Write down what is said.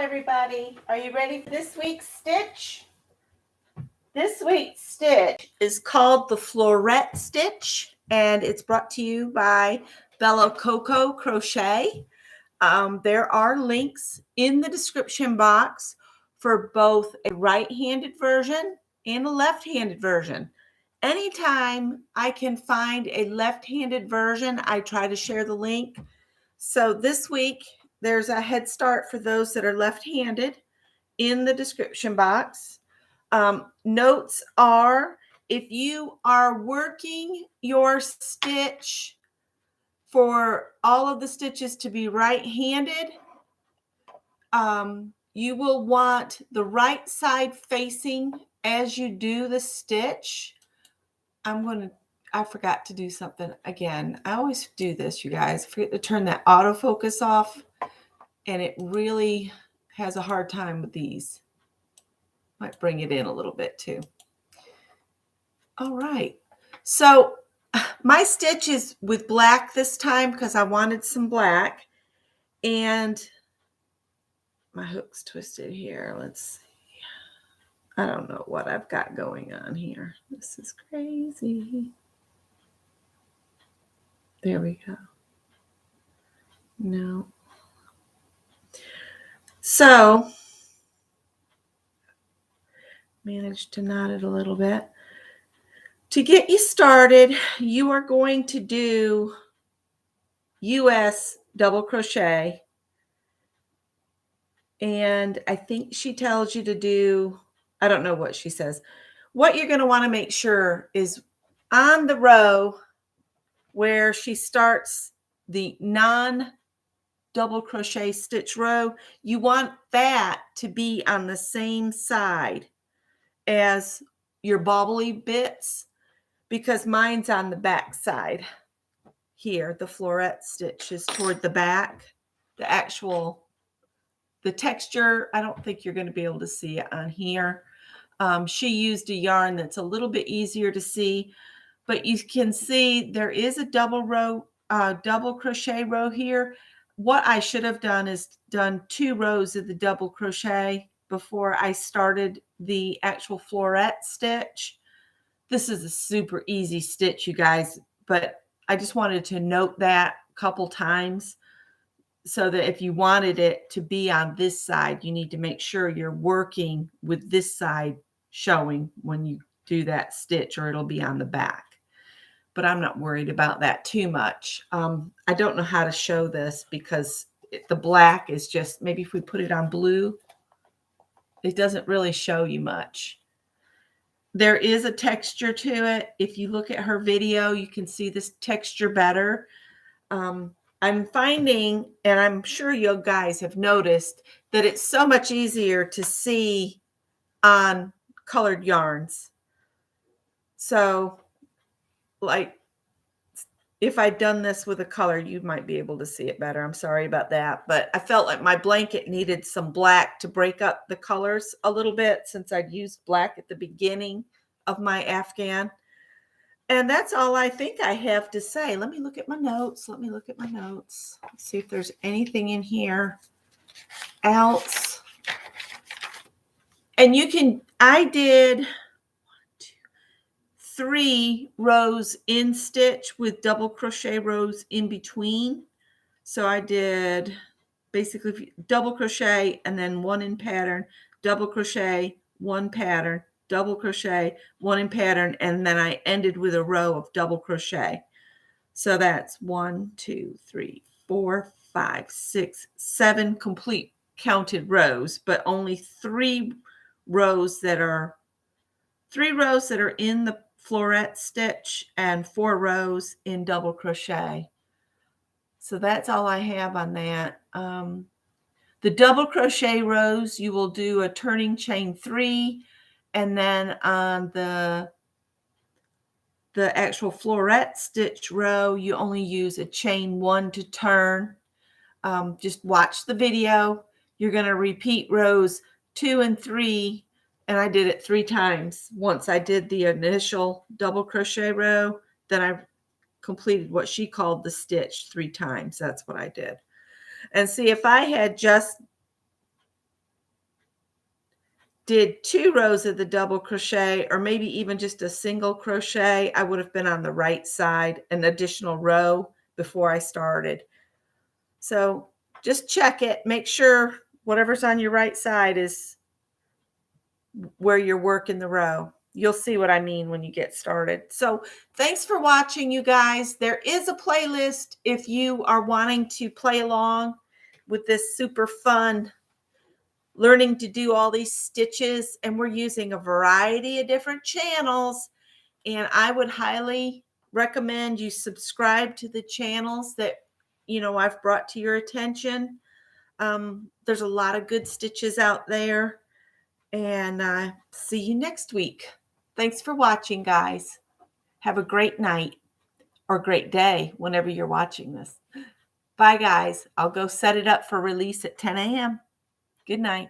everybody. Are you ready for this week's stitch? This week's stitch is called the Floret Stitch, and it's brought to you by Bello Coco Crochet. There are links in the description box for both a right-handed version and a left-handed version. Anytime I can find a left-handed version, I try to share the link. So this week, there's a head start for those that are left-handed in the description box. Notes are, if you are working your stitch for all of the stitches to be right-handed, you will want the right side facing as you do the stitch. I forgot to do something again. I always do this, you guys. I forget to turn that autofocus off, and it really has a hard time with these. Might bring it in a little bit too. All right. So my stitch is with black this time because I wanted some black, and my hook's twisted here. Let's see. I don't know what I've got going on here. This is crazy. There we go. No. So, managed to knot it a little bit. To get you started, you are going to do US double crochet. And I think she tells you to do, I don't know what she says. What you're going to want to make sure is on the row where she starts the non-double crochet stitch row, you want that to be on the same side as your bobbly bits, because mine's on the back side here. The floret stitch is toward the back. The texture, I don't think you're going to be able to see it on here. She used a yarn that's a little bit easier to see, but you can see there is a double crochet row here. What I should have done is done 2 rows of the double crochet before I started the actual floret stitch. This is a super easy stitch, you guys, but I just wanted to note that a couple times, so that if you wanted it to be on this side, you need to make sure you're working with this side showing when you do that stitch, or it'll be on the back. But I'm not worried about that too much. I don't know how to show this because the black is just, maybe if we put it on blue, it doesn't really show you much. There is a texture to it. If you look at her video, you can see this texture better. I'm finding, and I'm sure you guys have noticed, that it's so much easier to see on colored yarns. So, like, if I'd done this with a color, you might be able to see it better. I'm sorry about that. But I felt like my blanket needed some black to break up the colors a little bit, since I'd used black at the beginning of my Afghan. And that's all I think I have to say. Let me look at my notes. Let's see if there's anything in here else. And I did 3 rows in stitch with double crochet rows in between. So I did basically double crochet and then 1 in pattern, double crochet, 1 pattern, double crochet, 1 in pattern, and then I ended with a row of double crochet. So that's 1, 2, 3, 4, 5, 6, 7 complete counted rows, but only 3 rows that are in the floret stitch and 4 rows in double crochet. So that's all I have on that. The double crochet rows, you will do a turning chain 3, and then on the actual floret stitch row, you only use a chain 1 to turn. Just watch the video. You're going to repeat rows 2 and 3, and I did it 3 times. Once I did the initial double crochet row, then I completed what she called the stitch 3 times. That's what I did. And see, if I had just did 2 rows of the double crochet or maybe even just a single crochet, I would have been on the right side, an additional row before I started. So just check it. Make sure whatever's on your right side is where you're working the row. You'll see what I mean when you get started. So thanks for watching, you guys. There is a playlist if you are wanting to play along with this super fun learning to do all these stitches, and we're using a variety of different channels, and I would highly recommend you subscribe to the channels that I've brought to your attention. There's a lot of good stitches out there, and see you next week. Thanks for watching, guys. Have a great night or great day whenever you're watching this. Bye, guys. I'll go set it up for release at 10 a.m. Good night.